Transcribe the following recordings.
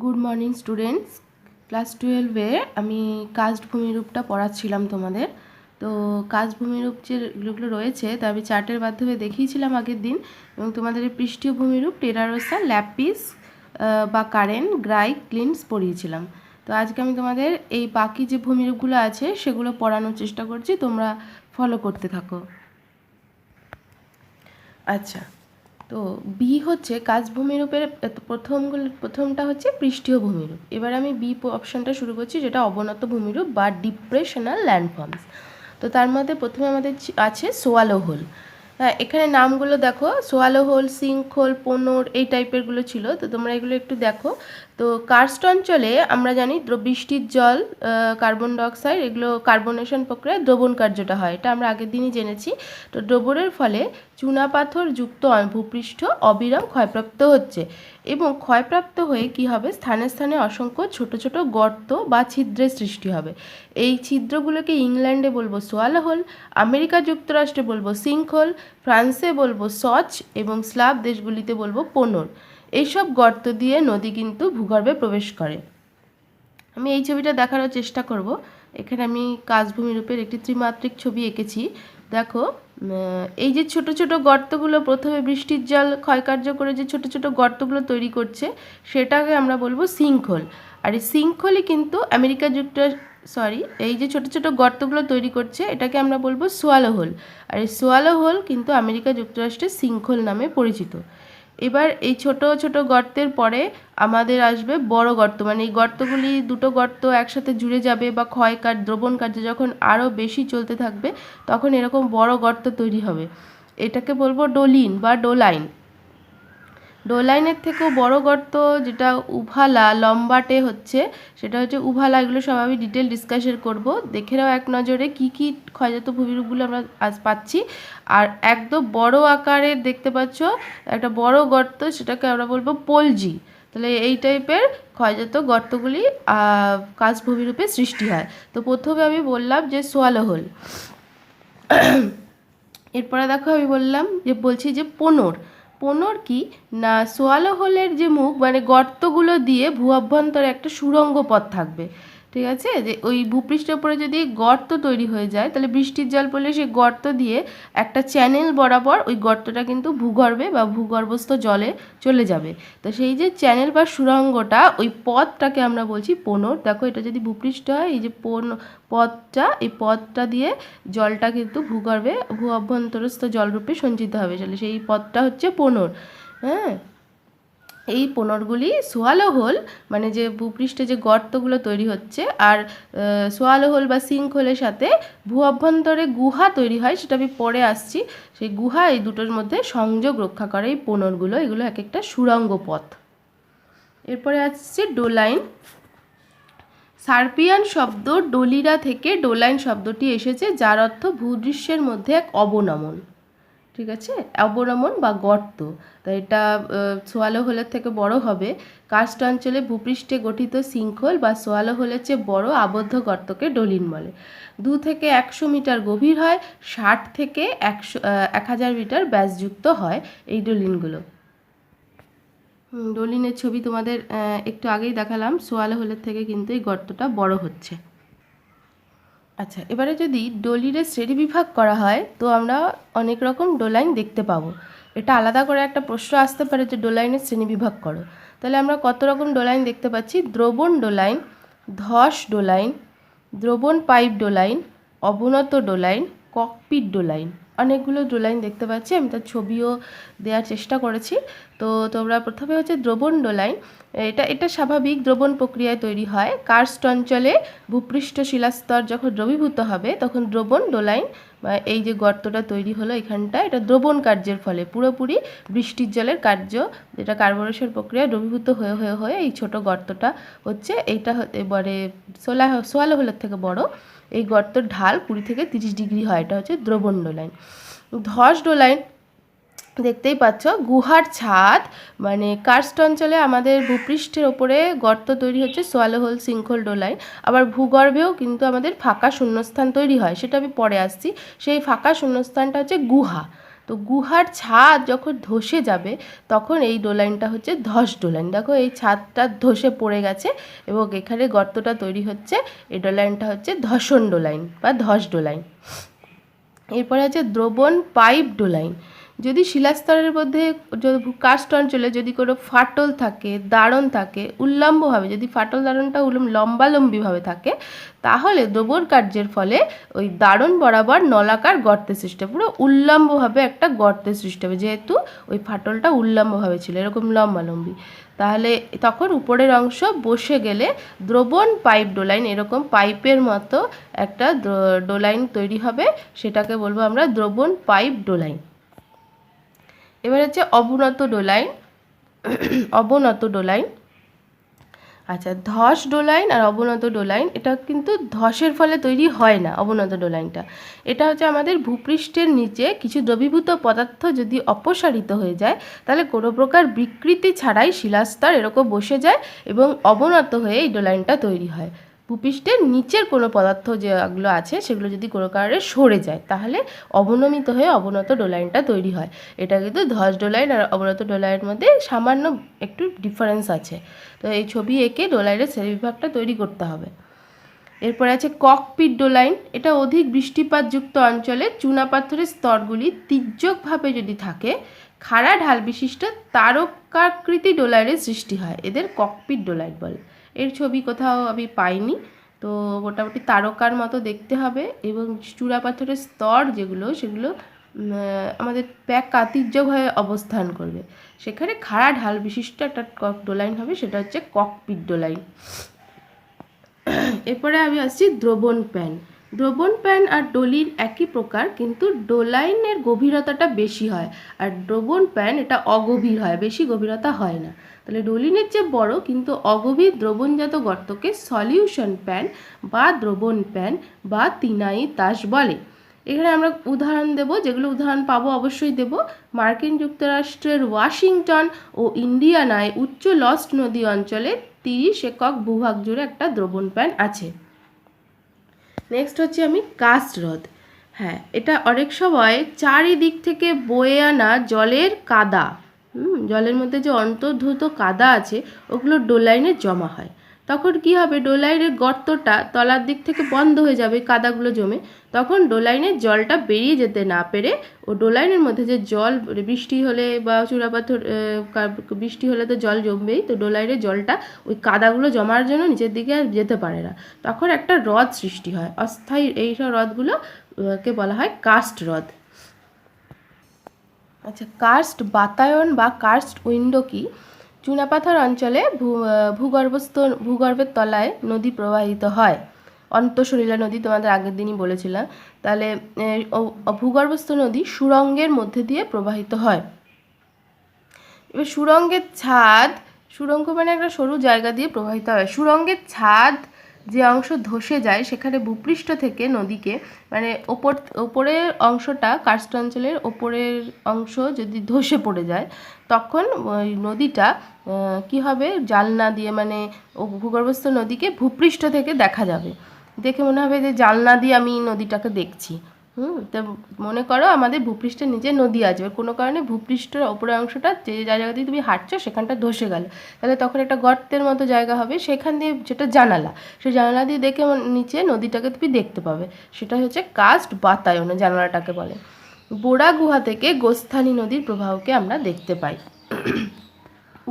Good morning students. Class 12-এ আমি caste ভূমিরূপটা পড়াচ্ছিলাম তোমাদের। তো কাস্ট ভূমিরূপ যেগুলো রয়েছে তা আমি চার্টের মাধ্যমে দেখিয়েছিলাম আগের দিন, এবং তোমাদের পৃষ্ঠীয় ভূমিরূপ টেরারোসা, ল্যাপিস বা কারেন, গ্রাইট, ক্লিন্স পড়িয়েছিলাম। তো আজকে আমি তোমাদের এই বাকি যে ভূমিরূপগুলো আছে সেগুলো পড়ানোর চেষ্টা করছি, তোমরা ফলো করতে থাকো। আচ্ছা, তো বি হচ্ছে কাজ ভূমিরূপের প্রথমটা হচ্ছে পৃষ্ঠীয় ভূমিরূপ। এবার আমি বি অপশনটা শুরু করছি, যেটা অবনত ভূমিরূপ বা ডিপ্রেশনাল ল্যান্ডফর্মস। তো তার মধ্যে প্রথমে আমাদের আছে সোয়ালো হোল। হ্যাঁ, এখানে নামগুলো দেখো, সোয়ালো হোল, সিঙ্ক হোল, পোনর, এই টাইপেরগুলো ছিল। তো তোমরা এগুলো একটু দেখো। তো কার্স্ট অঞ্চলে আমরা জানি বৃষ্টির জল, কার্বন ডাইঅক্সাইড, এগুলো কার্বনেশন প্রক্রিয়ায় দ্রবণ কার্যটা হয়, এটা আমরা আগের দিনই জেনেছি। তো দ্রবণের ফলে চুনাপাথর যুক্ত ভূপৃষ্ঠ অবিরাম ক্ষয়প্রাপ্ত হচ্ছে, এবং ক্ষয়প্রাপ্ত হয়ে কি হবে, স্থানে স্থানে অসংখ্য ছোট ছোট গর্ত বা ছিদ্রের সৃষ্টি হবে। এই ছিদ্রগুলোকে ইংল্যান্ডে বলবো সোয়ালো হোল, আমেরিকা যুক্তরাষ্ট্রে বলবো সিঙ্ক হোল, ফ্রান্সে বলবো সচ, এবং স্লাভ দেশগুলিতে বলবো পোনর। এইসব গর্ত দিয়ে নদী কিন্তু ভূগর্ভে প্রবেশ করে। আমি এই ছবিটা দেখানোর চেষ্টা করব। এখানে আমি কাজভূমিরূপের একটি ত্রিমাত্রিক ছবি এঁকেছি। দেখো, এই যে ছোট ছোট গর্তগুলো প্রথমে বৃষ্টির জল ক্ষয়কার্য করে যে ছোট ছোট গর্তগুলো তৈরি করছে, সেটাকে আমরা বলবো সিঙ্কহোল। আর এই সিঙ্কহোলই কিন্তু আমেরিকা এই যে ছোট ছোট গর্তগুলো তৈরি করছে এটাকে আমরা বলবো সোয়ালো হোল। আর এই সোয়ালো হোল কিন্তু আমেরিকা যুক্তরাষ্ট্রের সিঙ্কহোল নামে পরিচিত। এবার এই ছোট ছোট গর্তের পরে আমাদের আসবে বড় গর্ত, মানে এই গর্তগুলি দুটো গর্ত একসাথে জুড়ে যাবে বা দ্রবণ কার্য যখন আরও বেশি চলতে থাকবে তখন এরকম বড় গর্ত তৈরি হবে। এটাকে বলবো ডোলিন বা ডোলাইন। ডোলাইনের থেকেও বড় গর্ত যেটা উভালা লম্বাটে হচ্ছে, সেটা হচ্ছে উভালা। এগুলো সব আমি ডিটেল ডিসকাশন করব, দেখে নাও এক নজরে কী কী ক্ষয়জাত ভূমিরূপগুলো আমরা আজ পাচ্ছি। আর একদম বড় আকারের দেখতে পাচ্ছ একটা বড় গর্ত, সেটাকে আমরা বলবো পলজি। তাহলে এই টাইপের ক্ষয়জাত গর্তগুলি কাজ ভূমিরূপে সৃষ্টি হয়। তো প্রথমে আমি বললাম যে সোয়ালো হোল। এরপরে দেখো আমি বলছি যে পোনর। পোনর কি না, সোয়ালো হোলের যে মুখ মানে গর্তগুলো দিয়ে ভূ অভ্যন্তরে একটা সুড়ঙ্গ পথ থাকবে। ঠিক আছে, যে ওই ভূপৃষ্ঠের উপরে যদি গর্ত তৈরি হয়ে যায় তাহলে বৃষ্টির জল পড়লে সেই গর্ত দিয়ে একটা চ্যানেল বরাবর ওই গর্তটা কিন্তু ভূগর্ভে বা ভূগর্ভস্থ জলে চলে যাবে। তো সেই যে চ্যানেল বা সুড়ঙ্গটা, ওই পথটাকে আমরা বলছি পোনর। দেখো, এটা যদি ভূপৃষ্ঠ হয়, এই যে এই পথটা দিয়ে জলটা কিন্তু ভূগর্ভে ভূ অভ্যন্তরস্থ জলরূপে সঞ্চিত হবে, তাহলে সেই পথটা হচ্ছে পোনর। হ্যাঁ, এই পোনরগুলি সোয়ালো হোল মানে যে ভূপৃষ্ঠে যে গর্তগুলো তৈরি হচ্ছে, আর সোয়ালো হোল বা সিঙ্ক হোলের সাথে ভূ অভ্যন্তরে গুহা তৈরি হয়, সেটা আমি পরে আসছি। সেই গুহা এই দুটোর মধ্যে সংযোগ রক্ষা করে এই পোনরগুলো, এগুলো এক একটা সুড়ঙ্গ পথ। এরপরে আসছে ডোলাইন। সার্বিয়ান শব্দ ডোলিরা থেকে ডোলাইন শব্দটি এসেছে, যার অর্থ ভূদৃশ্যের মধ্যে এক অবনমন। ঠিক আছে, অবনমন বা গর্ত। তাই এটা সোয়ালো হোলের থেকে বড় হবে। কার্স্ট অঞ্চলে ভূপৃষ্ঠে গঠিত সিঙ্কহোল বা সোয়ালো হোলের চেয়ে বড় আবদ্ধ গর্তকে ডোলিন বলে। 2 থেকে 100 মিটার গভীর হয়, 60 থেকে 1000 মিটার ব্যাসযুক্ত হয় এই ডোলিনগুলো। ডোলিনের ছবি তোমাদের একটু আগেই দেখালাম। সোয়ালো হোলের থেকে কিন্তু এই গর্তটা বড় হচ্ছে। আচ্ছা, এবারে যদি ডোলিরের শ্রেণীবিভাগ করা হয় তো আমরা অনেক রকম ডোলাইন দেখতে পাবো। এটা আলাদা করে একটা প্রশ্ন আসতে পারে যে ডোলাইনের শ্রেণীবিভাগ করো। তাহলে আমরা কত রকম ডোলাইন দেখতে পাচ্ছি: দ্রবণ ডোলাইন, ধস ডোলাইন, দ্রবণ পাইপ ডোলাইন, অবনত ডোলাইন, ককপিট ডোলাইন। অনেকগুলো ডোলাইন দেখতে পাচ্ছি, আমি তার ছবিও দেওয়ার চেষ্টা করেছি। তো তোমরা প্রথমে হচ্ছে দ্রবণ ডোলাইন। এটা স্বাভাবিক দ্রবণ প্রক্রিয়ায় তৈরি হয়। কার্স্ট অঞ্চলে ভূপৃষ্ঠ শিলাস্তর যখন দ্রবীভূত হবে তখন দ্রবণ ডোলাইন এই যে গর্তটা তৈরি হলো এখানটা, এটা দ্রবণ কার্যের ফলে পুরোপুরি বৃষ্টির জলের কার্য, যেটা কার্বনেশন প্রক্রিয়া দ্রবীভূত হয়ে হয়ে হয়ে এই ছোট গর্তটা হচ্ছে। এইটা এবারে সোয়ালো হোলের থেকে বড়। এই গর্তের ঢাল 20 থেকে 30 ডিগ্রি হয়, এটা হচ্ছে দ্রবণ ডোলাইন। ধস ডোলাইন দেখতেই পাচ্ছ, গুহার ছাদ মানে কার্স্ট অঞ্চলে আমাদের ভূপৃষ্ঠের ওপরে গর্ত তৈরি হচ্ছে সোয়ালো হোল, সিঙ্কহোল, ডোলাইন। আবার ভূগর্ভেও কিন্তু আমাদের ফাঁকা শূন্যস্থান তৈরি হয়, সেটা আমি পরে আসছি। সেই ফাঁকা শূন্যস্থানটা হচ্ছে গুহা। তো গুহার ছাদ যখন ধসে যাবে তখন এই ডোলাইনটা হচ্ছে ধস ডোলাইন। দেখো এই ছাদটা ধসে পড়ে গেছে এবং এখানে গর্তটা তৈরি হচ্ছে, এই ডোলাইনটা হচ্ছে ধসন ডোলাইন বা ধস ডোলাইন। এরপরে আছে দ্রবণ পাইপ ডোলাইন। যদি শিলাস্তরের মধ্যে কার্স্ট অঞ্চলে যদি কোনো ফাটল থাকে, দারণ থাকে, উল্লম্বভাবে যদি ফাটল দারণটা লম্বালম্বিভাবে থাকে, তাহলে দ্রবণ কার্যের ফলে ওই দারণ বরাবর নলাকার গর্তের সৃষ্টি হবে, পুরো উল্লম্বভাবে একটা গর্তের সৃষ্টি হবে, যেহেতু ওই ফাটলটা উল্লম্বভাবে ছিল এরকম লম্বালম্বি। তাহলে তখন উপরের অংশ বসে গেলে দ্রবণ পাইপ ডোলাইন, এরকম পাইপের মতো একটা ডোলাইন তৈরি হবে, সেটাকে বলবো আমরা দ্রবণ পাইপ ডোলাইন। এবার হচ্ছে অবনত ডোলাইন। অবনত ডোলাইন, আচ্ছা, ধস ডোলাইন আর অবনত ডোলাইন, এটা কিন্তু ধসের ফলে তৈরি হয় না। অবনত ডোলাইনটা এটা হচ্ছে আমাদের ভূপৃষ্ঠের নিচে কিছু দ্রবীভূত পদার্থ যদি অপসারিত হয়ে যায়, তাহলে কোনো প্রকার বিকৃতি ছাড়াই শিলাস্তর এরকম বসে যায় এবং অবনত হয়ে এই ডোলাইনটা তৈরি হয়। ভূপৃষ্ঠের নিচের কোনো পদার্থ যেগুলো আছে সেগুলো যদি কোনো কারণে সরে যায়, তাহলে অবনমিত হয়ে অবনত ডোলাইনটা তৈরি হয়। এটা কিন্তু ধস ডোলাইন আর অবনত ডোলাইনের মধ্যে সামান্য একটু ডিফারেন্স আছে। তো এই ছবি এঁকে ডোলাইনের শ্রেণীবিভাগটা তৈরি করতে হবে। এরপরে আছে ককপিট ডোলাইন। এটা অধিক বৃষ্টিপাতযুক্ত অঞ্চলে চুনাপাথরের স্তরগুলি তির্যকভাবে যদি থাকে, খাড়া ঢাল বিশিষ্ট তারকাকৃতি ডোলাইনের সৃষ্টি হয়, এদের ককপিট ডোলাইন বলে। এর ছবি কোথাও আমি পাইনি, তো মোটামুটি তারকার মতো দেখতে হবে এবং চূড়াপাথরের স্তর যেগুলো সেগুলো আমাদের প্যাক তির্যকভাবে অবস্থান করবে, সেখানে খাড়া ঢাল বিশিষ্ট একটা ডোলাইন হবে, সেটা হচ্ছে ককপিট ডোলাইন। এরপরে আমি আসছি দ্রবণ প্যান। দ্রবণ প্যান আর ডলির একই প্রকার, কিন্তু ডোলাইনের গভীরতাটা বেশি হয় আর দ্রবণ প্যান এটা অগভীর হয়, বেশি গভীরতা হয় না। তাহলে ডলিনের চেয়ে বড় কিন্তু অগভীর দ্রবণজাত গর্তকে সলিউশন প্যান বা দ্রবণ প্যান বা তিনাই তাস বলে। এখানে আমরা উদাহরণ দেব, যেগুলো উদাহরণ পাবো অবশ্যই দেব। মার্কিন যুক্তরাষ্ট্রের ওয়াশিংটন ও ইন্ডিয়ানায় উচ্চ লস্ট নদী অঞ্চলে 30 একক ভূভাগ জুড়ে একটা দ্রবণ প্যান আছে। নেক্সট হচ্ছে আমি কাস্ট হ্রদ। হ্যাঁ, এটা অনেক সময় চারিদিক থেকে বয়ে আনা জলের কাদা, জলের মধ্যে যে অন্তর্ধুত কাদা আছে ওগুলো ডোলাইনে জমা হয়। তখন কি হবে, ডোলাইনের গর্তটা তলার দিক থেকে বন্ধ হয়ে যাবে কাদাগুলো জমে, তখন ডোলাইনের জলটা বেরিয়ে যেতে না পেরে ও ডোলাইনের মধ্যে যে জল, বৃষ্টি হলে বা চূড়াপাথর বৃষ্টি হলে তো জল জমবেই, তো ডোলাইনের জলটা ওই কাদাগুলো জমার জন্য নিচের দিকে আর যেতে পারে না, তখন একটা হ্রদ সৃষ্টি হয় অস্থায়ী। এইসব হ্রদগুলো কে বলা হয় কাস্ট হ্রদ। আচ্ছা, কার্স্ট বাতায়ন বা কার্স্ট উইন্ডো কি? চুনাপাথর অঞ্চলে ভূগর্ভের তলায় নদী প্রবাহিত হয়, অন্তঃসলীলা নদী তোমাদের আগের দিনই বলেছিলাম। তাহলে ভূগর্ভস্থ নদী সুড়ঙ্গের মধ্যে দিয়ে প্রবাহিত হয়। এবার সুড়ঙ্গের ছাদ, সুড়ঙ্গ মানে একটা সরু জায়গা দিয়ে প্রবাহিত হয়। সুড়ঙ্গের ছাদ যে অংশ ধসে যায়, সেখানে ভূপৃষ্ঠ থেকে নদীকে, মানে ওপরের অংশটা, কার্স্ট অঞ্চলের ওপরের অংশ যদি ধসে পড়ে যায়, তখন ওই নদীটা কি হবে, জানলা দিয়ে, মানে ভূগর্ভস্থ নদীকে ভূপৃষ্ঠ থেকে দেখা যাবে, দেখে মনে হবে যে জানলা দিয়ে আমি নদীটাকে দেখছি। তো মনে করো আমাদের ভূপৃষ্ঠের নিচে নদী আছে, কোনো কারণে ভূপৃষ্ঠের ওপরের অংশটা যে জায়গা দিয়ে তুমি হাঁটছো সেখানটা ধসে গেল, তাহলে তখন একটা গর্তের মতো জায়গা হবে, সেখান দিয়ে যেটা জানালা, সেই জানালা দিয়ে দেখে নিচে নদীটাকে তুমি দেখতে পাবে, সেটা হচ্ছে কাস্ট বাতায়ন, জানালাটাকে বলে। বোড়া গুহা থেকে গোস্থানী নদীর প্রবাহকে আমরা দেখতে পাই।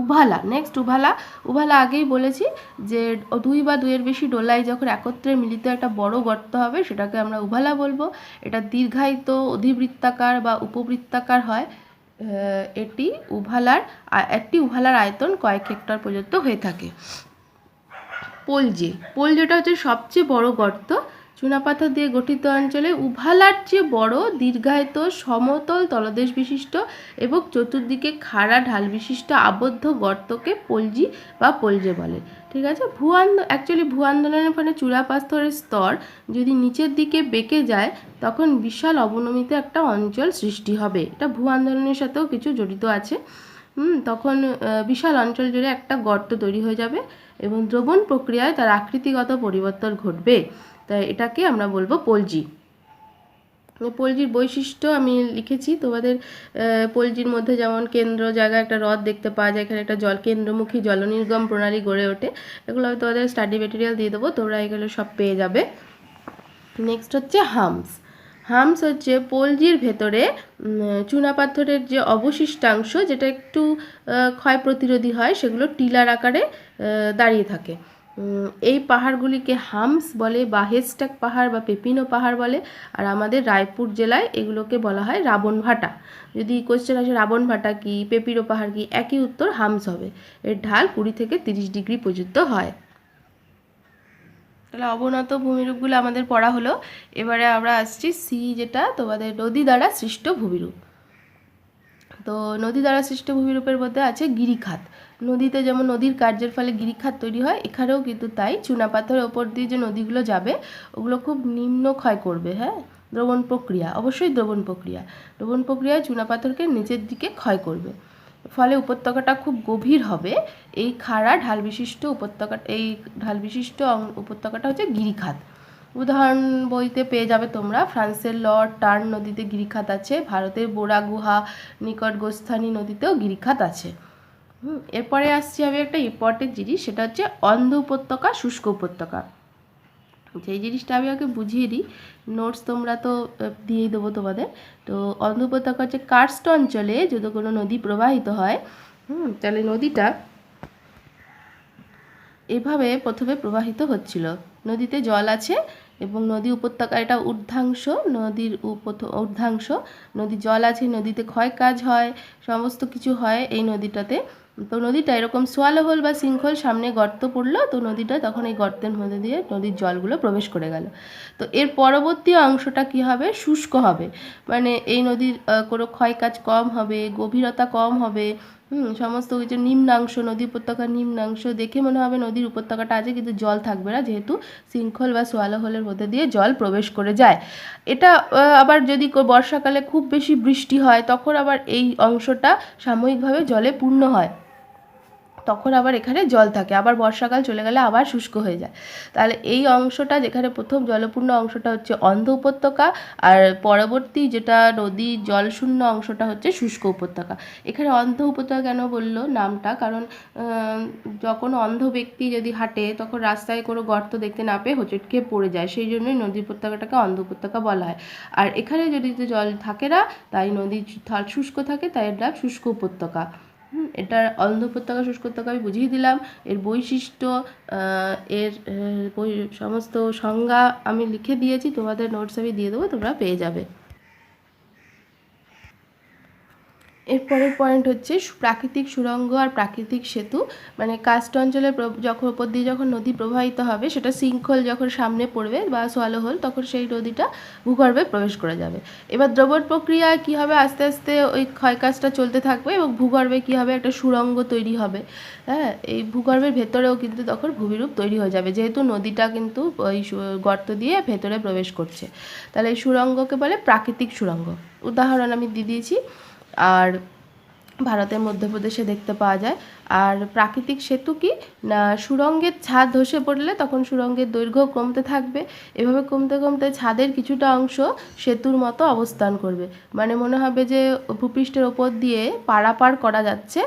উভালা, নেক্সট উভালা। উভালা আগেই বলেছি যে 2 বা 2-এর বেশি ডোলাই যখন একত্রে মিলিত একটা বড় গর্ত হবে, সেটাকে আমরা উভালা বলবো। এটা দীর্ঘায়িত, অধিবৃত্তাকার বা উপবৃত্তাকার হয়। একটি উভালার আয়তন কয়েক হেক্টর পর্যন্ত হয়ে থাকে। পোলজেটা হচ্ছে সবচেয়ে বড় গর্ত। চুনাপাথর দিয়ে গঠিত অঞ্চলে উভালার চেয়ে বড়, দীর্ঘায়িত, সমতল তলদেশ বিশিষ্ট এবং চতুর্দিকে খাড়া ঢাল বিশিষ্ট আবদ্ধ গর্তকে পোলজি বা পোলজে বলে। ঠিক আছে, ভূ আন্দোলনের ফলে চূড়াপাথরের স্তর যদি নিচের দিকে বেঁকে যায়, তখন বিশাল অবনমিত একটা অঞ্চল সৃষ্টি হবে। এটা ভূ আন্দোলনের সাথেও কিছু জড়িত আছে। তখন বিশাল অঞ্চল জুড়ে একটা গর্ত তৈরি হয়ে যাবে এবং দ্রবণ প্রক্রিয়ায় তার আকৃতিগত পরিবর্তন ঘটবে, তাই এটাকে আমরা বলবো পোলজি। পলজির বৈশিষ্ট্য আমি লিখেছি তোমাদের। পলজির মধ্যে যেমন কেন্দ্র জায়গায় একটা হ্রদ দেখতে পাওয়া যায়, এখানে একটা কেন্দ্রমুখী জলনির্গম প্রণালী গড়ে ওঠে। এগুলো আমি তোমাদের স্টাডি মেটেরিয়াল দিয়ে দেবো, তোমরা এগুলো সব পেয়ে যাবে। নেক্সট হচ্ছে হামস। হামস হচ্ছে পলজির ভেতরে চুনাপাথরের যে অবশিষ্টাংশ, যেটা একটু ক্ষয় প্রতিরোধী হয়, সেগুলো টিলার আকারে দাঁড়িয়ে থাকে। এই পাহাড়গুলিকে হামস বলে বা হেস্টাক পাহাড় বা পেপিনো পাহাড় বলে। আর আমাদের রায়পুর জেলায় এগুলোকে বলা হয় রাবণভাটা। যদি কোশ্চেন আসে রাবণভাটা কি, পেপিনো পাহাড় কি, একই উত্তর, হামস হবে। এর ঢাল 20 থেকে 30 ডিগ্রি পর্যন্ত হয়। তাহলে অবনত ভূমিরূপগুলো আমাদের পড়া হলো। এবারে আমরা আসছি সি, যেটা তোমাদের নদী দ্বারা সৃষ্ট ভূমিরূপ। তো নদী দ্বারা সৃষ্ট ভূমিরূপের মধ্যে আছে গিরিখাত। নদীতে যেমন নদীর কার্যের ফলে গিরিখাত তৈরি হয়, এখানেও কিন্তু তাই। চুনাপাথরের ওপর দিয়ে যে নদীগুলো যাবে ওগুলো খুব নিম্ন ক্ষয় করবে, হ্যাঁ, দ্রবণ প্রক্রিয়া, অবশ্যই দ্রবণ প্রক্রিয়া। দ্রবণ প্রক্রিয়ায় চুনাপাথরকে নিচের দিকে ক্ষয় করবে, ফলে উপত্যকাটা খুব গভীর হবে। এই খাড়া ঢাল বিশিষ্ট উপত্যকাটা হচ্ছে গিরিখাত। উদাহরণ বইতে পেয়ে যাবে তোমরা। ফ্রান্সের লর্ড টার্ন নদীতে গিরিখাত আছে, ভারতের বোরা গুহা নিকট গোস্থানী নদীতেও গিরিখাত আছে। এরপরে আসছি আমি একটা ইম্পর্টেন্ট জিনিস, সেটা হচ্ছে অন্ধ উপত্যকা, শুষ্ক উপত্যকা। সেই জিনিসটা আমি আগে বুঝিয়ে দিই, নোটস তোমরা তো দিয়েই দেবো তোমাদের। তো অন্ধ উপত্যকা হচ্ছে কার্স্ট অঞ্চলে যদি কোনো নদী প্রবাহিত হয়, তাহলে নদীটা এভাবে প্রথমে প্রবাহিত হচ্ছিল। নদীতে জল আছে এবং নদী উপত্যকা, এটা ঊর্ধ্বাংশ, নদীর ঊর্ধ্বাংশ, নদীর জল আছে, নদীতে ক্ষয় কাজ হয়, সমস্ত কিছু হয় এই নদীটাতে। তো নদীটা এরকম সোয়ালো হোল বা সিঙ্কহোল, সামনে গর্ত পড়লো, তো নদীটা তখন এই গর্তের মধ্যে দিয়ে নদীর জলগুলো প্রবেশ করে গেল। তো এর পরবর্তী অংশটা কি হবে, শুষ্ক হবে, মানে এই নদীর কোনো ক্ষয় কাজ কম হবে, গভীরতা কম হবে, সমস্ত কিছু নিম্নাংশ, নদী উপত্যকার নিম্নাংশ দেখে মনে হবে নদীর উপত্যকাটা আছে, কিন্তু জল থাকবে না, যেহেতু সিঙ্কহোল বা সোয়ালো হোলের মধ্যে দিয়ে জল প্রবেশ করে যায়। এটা আবার যদি বর্ষাকালে খুব বেশি বৃষ্টি হয়, তখন আবার এই অংশটা সাময়িকভাবে জলে পূর্ণ হয়, তখন আবার এখানে জল থাকে, আবার বর্ষাকাল চলে গেলে আবার শুষ্ক হয়ে যায়। তাহলে এই অংশটা, যেখানে প্রথম জলপূর্ণ অংশটা হচ্ছে অন্ধ উপত্যকা, আর পরবর্তী যেটা নদী জলশূন্য অংশটা হচ্ছে শুষ্ক উপত্যকা। এখানে অন্ধ উপত্যকা কেন বললো নামটা, কারণ যখন অন্ধ ব্যক্তি যদি হাঁটে, তখন রাস্তায় কোনো গর্ত দেখতে না পেয়ে হোঁচট খেয়ে পড়ে যায়, সেই জন্যই নদী উপত্যকাটাকে অন্ধ উপত্যকা বলা হয়। আর এখানে যদি জল থাকে না, তাই নদী শুষ্ক থাকে, তাই এর নাম শুষ্ক উপত্যকা। এটার অন্ধ উপত্যকা, শুষ্ক উপত্যকা আমি বুঝিয়ে দিলাম। এর বৈশিষ্ট্য, এর সমস্ত সংজ্ঞা আমি লিখে দিয়েছি, তোমাদের নোটস আমি দিয়ে দেবো, তোমরা পেয়ে যাবে। এরপরের পয়েন্ট হচ্ছে প্রাকৃতিক সুড়ঙ্গ আর প্রাকৃতিক সেতু। মানে কার্স্ট অঞ্চলে যখন ওপর দিয়ে যখন নদী প্রবাহিত হবে, সেটা সিঙ্কহোল যখন সামনে পড়বে বা সোয়ালো হোল, তখন সেই নদীটা ভূগর্ভে প্রবেশ করে যাবে। এবার দ্রবণ প্রক্রিয়ায় কী হবে, আস্তে আস্তে ওই ক্ষয়কাজটা চলতে থাকবে এবং ভূগর্ভে কী হবে, একটা সুড়ঙ্গ তৈরি হবে। হ্যাঁ, এই ভূগর্ভের ভেতরেও কিন্তু তখন ভূমিরূপ তৈরি হয়ে যাবে, যেহেতু নদীটা কিন্তু ওই গর্ত দিয়ে ভেতরে প্রবেশ করছে। তাহলে এই সুড়ঙ্গকে বলে প্রাকৃতিক সুড়ঙ্গ। উদাহরণ আমি দিয়ে দিয়েছি। আর ভারতের মধ্যপ্রদেশে দেখতে পাওয়া যায়। আর প্রাকৃতিক সেতু কি না, সুড়ঙ্গের ছাদ ধসে পড়লে তখন সুড়ঙ্গের দৈর্ঘ্য কমতে থাকবে, এভাবে কমতে কমতে ছাদের কিছুটা অংশ সেতুর মতো অবস্থান করবে, মানে মনে হবে যে ভূপৃষ্ঠের ওপর দিয়ে পারাপার করা যাচ্ছে,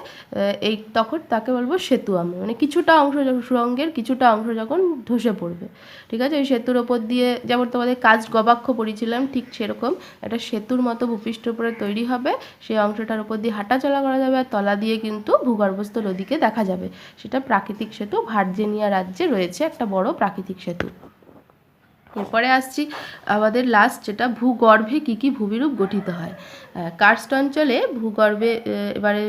এই তখন তাকে বলবো সেতু। আমি মানে কিছুটা অংশ, সুড়ঙ্গের কিছুটা অংশ যখন ধসে পড়বে, ঠিক আছে, ওই সেতুর ওপর দিয়ে, যেমন তোমাদের কাজ গবাক্ষ পড়েছিলাম, ঠিক সেরকম একটা সেতুর মতো ভূপৃষ্ঠের উপরে তৈরি হবে, সেই অংশটার উপর দিয়ে হাঁটাচলা করা যাবে, আর তলা দিয়ে কিন্তু ভূগর্ভস্থ নদীকে দেখা যাবে। সেটা প্রাকৃতিক সেতু। ভার্জিনিয়া রাজ্যে রয়েছে একটা বড় প্রাকৃতিক সেতু। এরপরে আসছি আমাদের লাস্ট, যেটা ভূগর্ভে কী কী ভূমিরূপ গঠিত হয়। কার্স্ট অঞ্চলে ভূগর্ভে, এবারে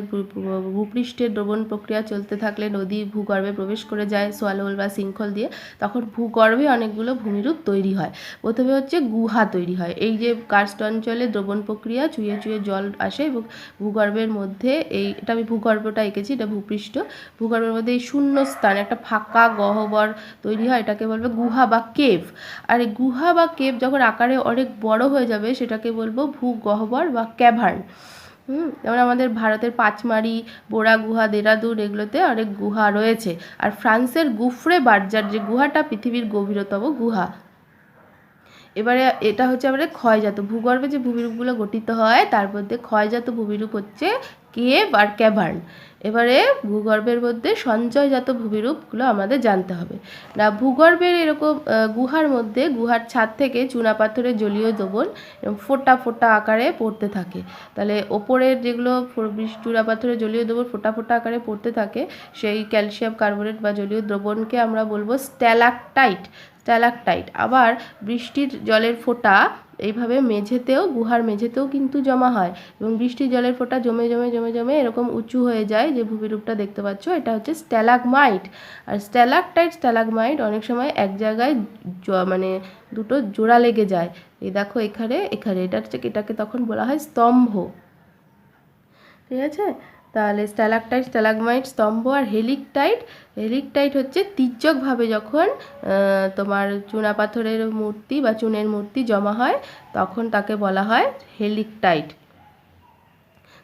ভূপৃষ্ঠের দ্রবণ প্রক্রিয়া চলতে থাকলে নদী ভূগর্ভে প্রবেশ করে যায় সোয়ালো হোল বা সিঙ্কহোল দিয়ে, তখন ভূগর্ভে অনেকগুলো ভূমিরূপ তৈরি হয়। প্রথমে হচ্ছে গুহা তৈরি হয়। এই যে কার্স্ট অঞ্চলে দ্রবণ প্রক্রিয়া, চুইয়ে চুইয়ে জল আসে এবং ভূগর্ভের মধ্যে, এটা আমি ভূগর্ভটা এঁকেছি, এটা ভূপৃষ্ঠ, ভূগর্ভের মধ্যে এই শূন্য স্থান, একটা ফাঁকা গহ্বর তৈরি হয়, এটাকে বলবে গুহা বা কেভ। আর এই গুহা বা কেভ যখন আকারে অনেক বড় হয়ে যাবে, সেটাকে বলবো ভূগহ্বর বা ক্যাভার্ন। যেমন আমাদের ভারতের পাঁচমারি, বোরা গুহা, দেরাদুন, এগুলোতে অনেক গুহা রয়েছে। আর ফ্রান্সের গুফরে বার্জার যে গুহাটা পৃথিবীর গভীরতম গুহা। এবারে এটা হচ্ছে আমাদের ক্ষয়জাত, ভূগর্ভে যে ভূমিরূপগুলো গঠিত হয় তার মধ্যে ক্ষয়জাত ভূমিরূপ হচ্ছে কেভ আর ক্যাভার্ন। এবারে ভূগর্ভের মধ্যে সঞ্চয়জাত ভূমিরূপগুলো আমাদের জানতে হবে। না, ভূগর্ভের এরকম গুহার মধ্যে, গুহার ছাদ থেকে চুনাপাথরের জলীয় দ্রবণ ফোঁটা ফোঁটা আকারে পড়তে থাকে। তাহলে ওপরের যেগুলো চুনাপাথরের জলীয় দ্রবণ ফোঁটা ফোঁটা আকারে পড়তে থাকে, সেই ক্যালসিয়াম কার্বনেট বা জলীয় দ্রবণকে আমরা বলবো স্ট্যালাকটাইট। স্ট্যালাকটাইট। আবার বৃষ্টির জলের ফোঁটা এইভাবে মেঝেতেও, গুহার মেঝেতেও কিন্তু জমা হয়, এবং বৃষ্টির জলের ফোঁটা জমে জমে জমে জমে এরকম উঁচু হয়ে যায়, যে ভূমিরূপটা দেখতে পাচ্ছ এটা হচ্ছে স্ট্যালাগমাইট। আর স্ট্যালাকটাইট স্ট্যালাগমাইট অনেক সময় এক জায়গায় মানে দুটো জোড়া লেগে যায়। এই দেখো এখানে এখানে এটাকে তখন বলা হয় স্তম্ভ। ঠিক আছে, তাহলে স্ট্যালাকটাইট স্ট্যালাগমাইট স্তম্ভ। আর হেলিকটাইট, হেলিকটাইট হচ্ছে তির্যকভাবে যখন তোমার চুনাপাথরের মূর্তি বা চুনের মূর্তি জমা হয় তখন তাকে বলা হয় হেলিকটাইট।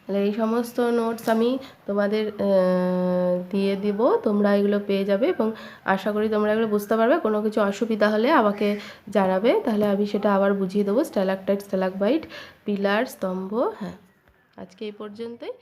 তাহলে এই সমস্ত নোটস আমি তোমাদের দিয়ে দিব, তোমরা এগুলো পেয়ে যাবে এবং আশা করি তোমরা এগুলো বুঝতে পারবে। কোনো কিছু অসুবিধা হলে আমাকে জানাবে, তাহলে আমি সেটা আবার বুঝিয়ে দেবো। স্ট্যালাকটাইট স্ট্যালাগমাইট, পিলার, স্তম্ভ। হ্যাঁ, আজকে এই পর্যন্তই।